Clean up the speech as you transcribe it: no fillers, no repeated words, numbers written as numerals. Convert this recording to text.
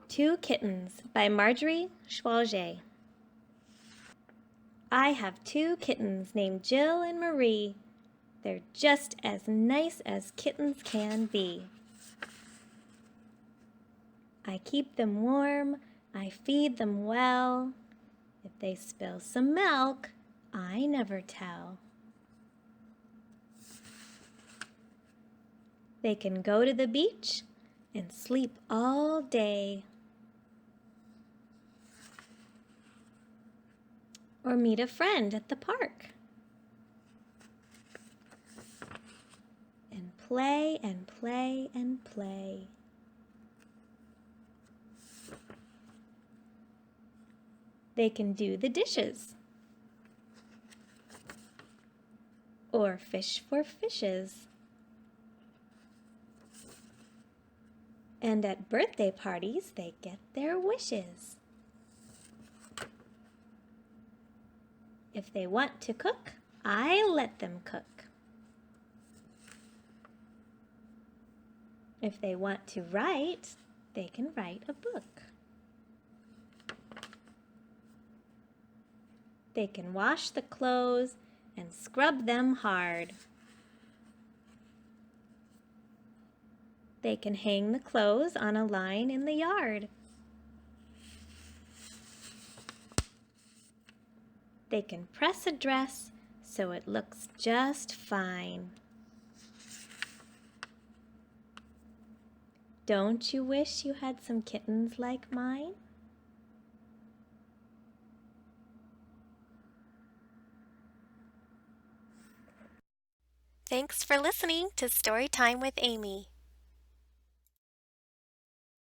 Two Kittens by Marjory Schwalje. I have two kittens named Jill and Marie. They're just as nice as kittens can be. I keep them warm, I feed them well. If they spill some milk, I never tell. They can go to the beach and sleep all day, or meet a friend at the park, and play and play and play. They can do the dishes, or fish for fishes. And at birthday parties, they get their wishes. If they want to cook, I let them cook. If they want to write, they can write a book. They can wash the clothes and scrub them hard. They can hang the clothes on a line in the yard. They can press a dress so it looks just fine. Don't you wish you had some kittens like mine? Thanks for listening to Storytime with Amy.